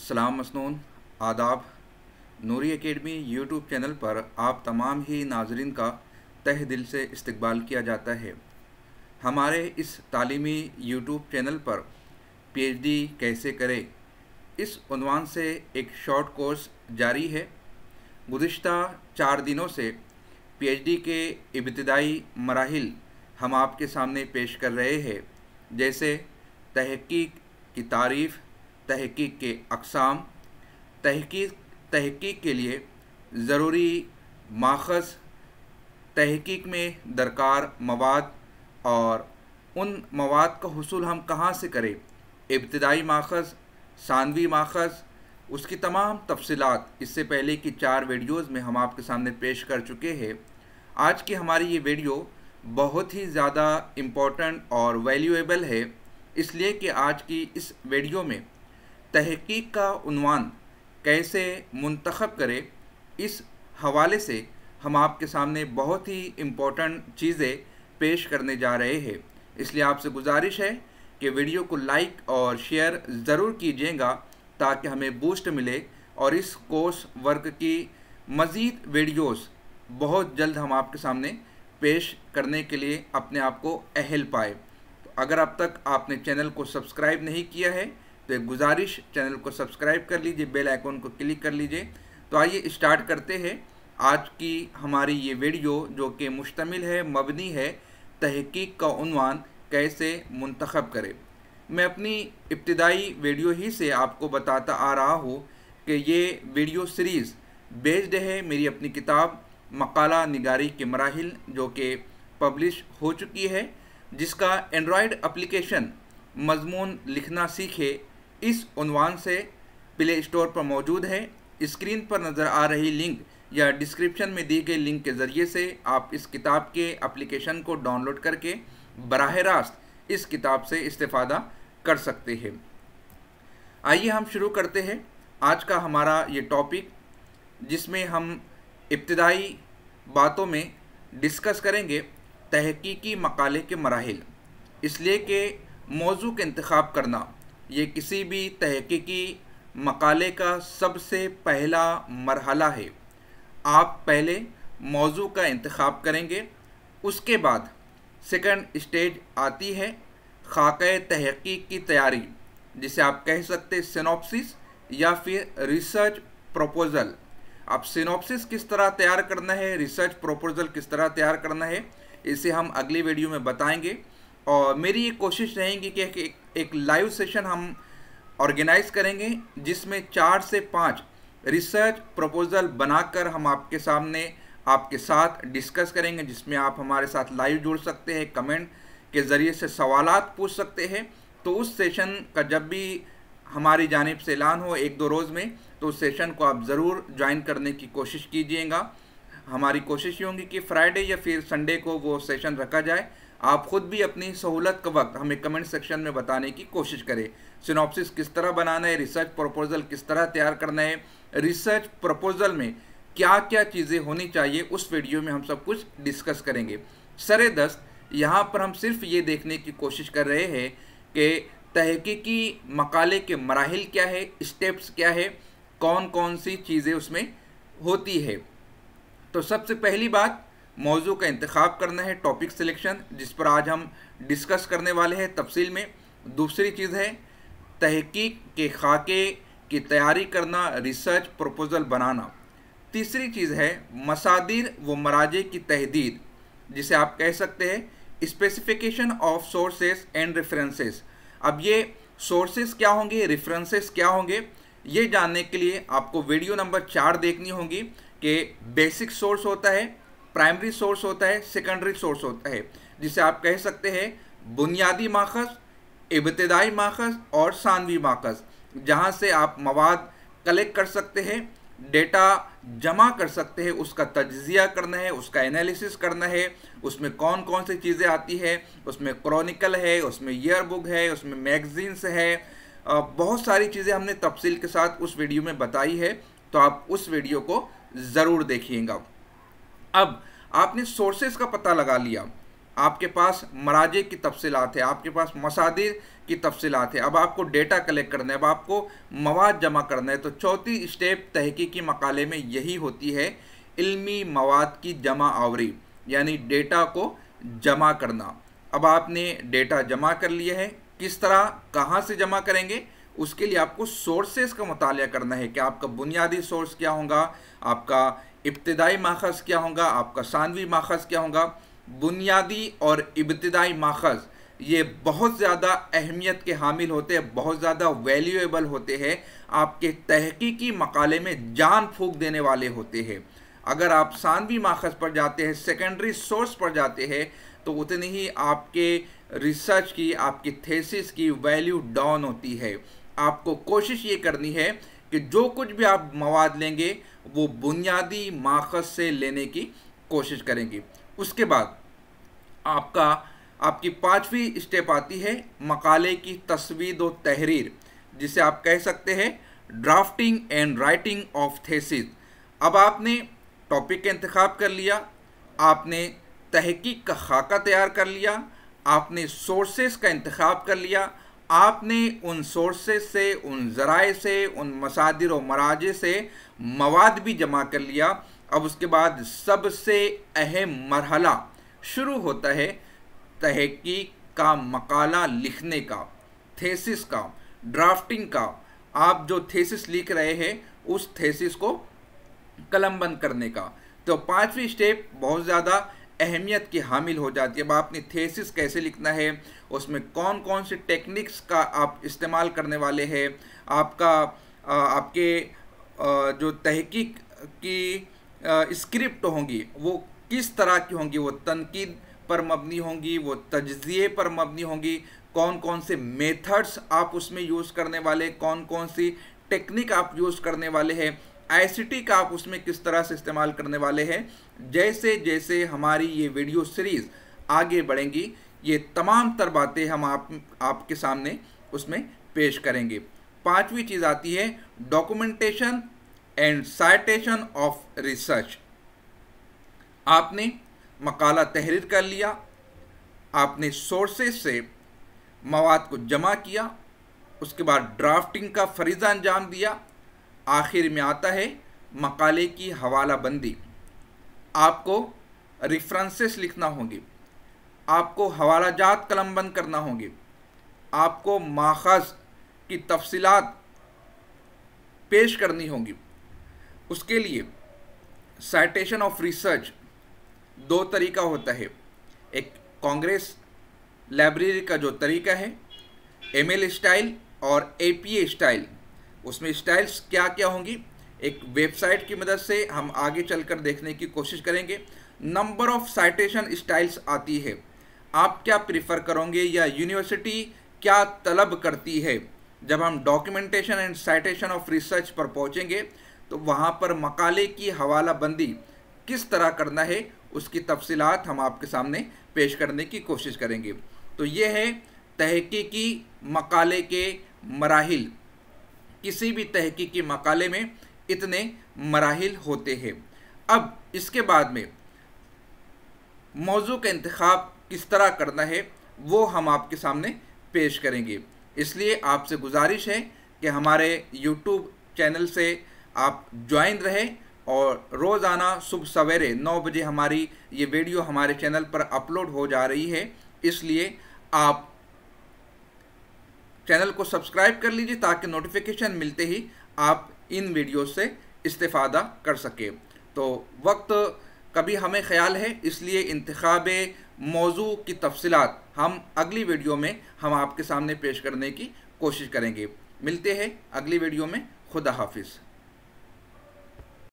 सलाम मसनून, आदाब। नूरी academy YouTube channel पर आप तमाम ही नाजरीन का तहे दिल से इस्तकबाल किया जाता है। हमारे इस तालीमी यूट्यूब चैनल पर पीएचडी कैसे करें, इस उन्वान से एक शॉर्ट कोर्स जारी है। गुज़िश्ता 4 दिनों से पीएचडी के इब्तिदाई मराहिल हम आपके सामने पेश कर रहे हैं, जैसे तहक़ीक़ की तारीफ़, तहक़ीक़ के अक़साम, तहक़ीक़ के लिए ज़रूरी माख़ज़, तहक़ीक़ में दरकार मवाद और उन मवाद का हुसूल हम कहाँ से करें, इब्तिदाई माख़ज़, सानवी माख़ज़, उसकी तमाम तफसीलात इससे पहले की 4 वीडियोज़ में हम आपके सामने पेश कर चुके हैं। आज की हमारी ये वीडियो बहुत ही ज़्यादा इम्पोर्टेंट और वैल्यूएबल है, इसलिए कि आज की इस वीडियो में तहक़ीक़ का उन्वान कैसे मुंतख़ब करें, इस हवाले से हम आपके सामने बहुत ही इम्पोर्टेंट चीज़ें पेश करने जा रहे हैं। इसलिए आपसे गुजारिश है कि वीडियो को लाइक और शेयर ज़रूर कीजिएगा ताकि हमें बूस्ट मिले और इस कोर्स वर्क की मज़ीद वीडियोस बहुत जल्द हम आपके सामने पेश करने के लिए अपने आप को अहल पाए। तो अगर अब तक आपने चैनल को सब्सक्राइब नहीं किया है तो एक गुजारिश, चैनल को सब्सक्राइब कर लीजिए, बेल आइकन को क्लिक कर लीजिए। तो आइए स्टार्ट करते हैं आज की हमारी ये वीडियो, जो कि मुश्तमिल है, मबनी है तहक़ीक़ का उन्वान कैसे मुंतख़ब करें। मैं अपनी इब्तिदाई वीडियो ही से आपको बताता आ रहा हूँ कि ये वीडियो सीरीज़ बेस्ड है मेरी अपनी किताब मकाला निगारी के मराहिल, जो कि पब्लिश हो चुकी है, जिसका एंड्रॉयड एप्लीकेशन मज़मून लिखना सीखे इस उन्वान से प्ले स्टोर पर मौजूद है। स्क्रीन पर नज़र आ रही लिंक या डिस्क्रिप्शन में दी गई लिंक के ज़रिए से आप इस किताब के एप्लीकेशन को डाउनलोड करके बराह रास्त इस किताब से इस्तेफ़ादा कर सकते हैं। आइए हम शुरू करते हैं आज का हमारा ये टॉपिक, जिसमें हम इब्तिदाई बातों में डिस्कस करेंगे तहक़ीक़ी मकाले के मराहिल। इसलिए कि मौजू का इंतख़ाब करना ये किसी भी तहक़ीक़ी मकाले का सबसे पहला मरहला है। आप पहले मौजू का इंतख़ाब करेंगे, उसके बाद सेकंड स्टेज आती है खाक़े तहक़ीक़ की तैयारी, जिसे आप कह सकते हैं सिनॉप्सिस या फिर रिसर्च प्रपोज़ल। अब सिनॉप्सिस किस तरह तैयार करना है, रिसर्च प्रपोज़ल किस तरह तैयार करना है, इसे हम अगली वीडियो में बताएंगे। और मेरी ये कोशिश रहेगी कि एक लाइव सेशन हम ऑर्गेनाइज़ करेंगे, जिसमें 4 से 5 रिसर्च प्रपोज़ल बनाकर हम आपके सामने आपके साथ डिस्कस करेंगे, जिसमें आप हमारे साथ लाइव जुड़ सकते हैं, कमेंट के ज़रिए से सवालात पूछ सकते हैं। तो उस सेशन का जब भी हमारी जानिब से ऐलान हो 1-2 रोज़ में, तो उस सेशन को आप ज़रूर ज्वाइन करने की कोशिश कीजिएगा। हमारी कोशिश ये होगी कि फ्राइडे या फिर संडे को वो सेशन रखा जाए। आप ख़ुद भी अपनी सहूलत का वक्त हमें कमेंट सेक्शन में बताने की कोशिश करें। सिनॉप्सिस किस तरह बनाना है, रिसर्च प्रपोज़ल किस तरह तैयार करना है, रिसर्च प्रपोज़ल में क्या क्या चीज़ें होनी चाहिए, उस वीडियो में हम सब कुछ डिस्कस करेंगे। सरेदस्त यहाँ पर हम सिर्फ ये देखने की कोशिश कर रहे हैं कि तहक़ीक़ी मकाले के मराहिल क्या है, स्टेप्स क्या है, कौन कौन सी चीज़ें उसमें होती है। तो सबसे पहली बात मौजू का इंतख़ाब करना है, टॉपिक सिलेक्शन, जिस पर आज हम डिस्कस करने वाले हैं तफसील में। दूसरी चीज़ है तहक़ीक़ के खाके की तैयारी करना, रिसर्च प्रपोज़ल बनाना। तीसरी चीज़ है मसादिर व मराजे की तहदीद, जिसे आप कह सकते हैं specification of sources and references. अब ये सोर्सेस क्या होंगे, रेफरेंसेस क्या होंगे, ये जानने के लिए आपको वीडियो नंबर 4 देखनी होगी कि बेसिक सोर्स होता है, प्राइमरी सोर्स होता है, सेकेंडरी सोर्स होता है, जिसे आप कह सकते हैं बुनियादी माख़ज़, इब्तिदाई माख़ज़ और सानवी माख़ज़, जहाँ से आप मवाद कलेक्ट कर सकते हैं, डेटा जमा कर सकते हैं, उसका तज्ज़िया करना है, उसका एनालिसिस करना है, उसमें कौन कौन सी चीज़ें आती है, उसमें क्रॉनिकल है, उसमें ईयर बुक है, उसमें मैगज़ीन्स है, बहुत सारी चीज़ें हमने तफसील के साथ उस वीडियो में बताई है। तो आप उस वीडियो को ज़रूर देखिएगा। अब आपने सोर्सेस का पता लगा लिया, आपके पास मराजे की तफसीलात है, आपके पास मसादिर की तफसीलात है। अब आपको डेटा कलेक्ट करना है, अब आपको मवाद जमा करना है। तो चौथी स्टेप तहकीकी मकाले में यही होती है, इल्मी मवाद की जमा आवरी, यानी डेटा को जमा करना। अब आपने डेटा जमा कर लिया है, किस तरह कहाँ से जमा करेंगे, उसके लिए आपको सोर्सेस का मुताला करना है कि आपका बुनियादी सोर्स क्या होगा, आपका इब्तिदाई माखज़ क्या होगा, आपका सानवी माखज़ क्या होगा। बुनियादी और इब्तिदाई माखज़ ये बहुत ज़्यादा अहमियत के हामिल होते हैं, बहुत ज़्यादा वैल्यूएबल होते हैं, आपके तहकीकी मकाले में जान फूंक देने वाले होते हैं। अगर आप सानवी माखज़ पर जाते हैं, सेकेंडरी सोर्स पर जाते हैं, तो उतनी ही आपके रिसर्च की, आपकी थेसिस की वैल्यू डाउन होती है। आपको कोशिश ये करनी है कि जो कुछ भी आप मवाद लेंगे वो बुनियादी माखज़ से लेने की कोशिश करेंगे। उसके बाद आपकी पांचवी स्टेप आती है मकाले की तस्वीद व तहरीर, जिसे आप कह सकते हैं drafting and writing of thesis. अब आपने टॉपिक का इंतखाब कर लिया, आपने तहकीक का खाका तैयार कर लिया, आपने सोर्सेस का इंतखाब कर लिया, आपने उन सोर्सेस से, उन ज़राए से, उन मसादिर और मराजे से मवाद भी जमा कर लिया। अब उसके बाद सबसे अहम मरहला शुरू होता है तहकीक का मकाला लिखने का, थेसिस का, ड्राफ्टिंग का। आप जो थेसिस लिख रहे हैं उस थेसिस को कलमबंद करने का। तो पांचवी स्टेप बहुत ज़्यादा अहमियत की हामिल हो जाती है। अब आपने थेसिस कैसे लिखना है, उसमें कौन कौन सी टेक्निक्स का आप इस्तेमाल करने वाले हैं, आपके जो तहकीक की स्क्रिप्ट होंगी वो किस तरह की होंगी, वो तनकीद पर मबनी होंगी, वो तजज़िये पर मबनी होंगी, कौन कौन से मेथड्स आप उसमें यूज़ करने वाले, कौन कौन सी टेक्निक आप यूज़ करने वाले हैं, आईसीटी का आप उसमें किस तरह से इस्तेमाल करने वाले हैं। जैसे जैसे हमारी ये वीडियो सीरीज़ आगे बढ़ेंगी, ये तमाम तर बातें हम आपके सामने उसमें पेश करेंगे। पांचवी चीज़ आती है documentation and citation of research. आपने मकाला तहरीर कर लिया, आपने सोर्सेस से मवाद को जमा किया, उसके बाद ड्राफ्टिंग का फरीज़ा अंजाम दिया, आखिर में आता है मकाले की हवाला बंदी। आपको रेफरेंसेस लिखना होंगे, आपको हवालाजात कलमबंद करना होंगे, आपको माखज़ की तफसीलात पेश करनी होंगी। उसके लिए साइटेशन ऑफ रिसर्च दो तरीका होता है। एक कांग्रेस लाइब्रेरी का जो तरीका है एमएल स्टाइल और एपीए स्टाइल, उसमें स्टाइल्स क्या क्या होंगी एक वेबसाइट की मदद से हम आगे चलकर देखने की कोशिश करेंगे। नंबर ऑफ साइटेशन स्टाइल्स आती है, आप क्या प्रिफर करोगे या यूनिवर्सिटी क्या तलब करती है। जब हम documentation and citation of research पर पहुंचेंगे तो वहां पर मकाले की हवाला बंदी किस तरह करना है उसकी तफसीलात हम आपके सामने पेश करने की कोशिश करेंगे। तो ये है तहकीकी मकाले के मराहिल। किसी भी तहकीकी मकाले में इतने मराहिल होते हैं। अब इसके बाद में मौजू का इंतखाब किस तरह करना है वो हम आपके सामने पेश करेंगे। इसलिए आपसे गुजारिश है कि हमारे YouTube चैनल से आप ज्वाइन रहें और रोज़ाना सुबह सवेरे 9 बजे हमारी ये वीडियो हमारे चैनल पर अपलोड हो जा रही है। इसलिए आप चैनल को सब्सक्राइब कर लीजिए ताकि नोटिफिकेशन मिलते ही आप इन वीडियो से इस्तेफ़ादा कर सकें। तो वक्त कभी हमें ख्याल है, इसलिए इंतखाब मौजू की तफसीलात हम अगली वीडियो में हम आपके सामने पेश करने की कोशिश करेंगे। मिलते हैं अगली वीडियो में। खुदा हाफिज़।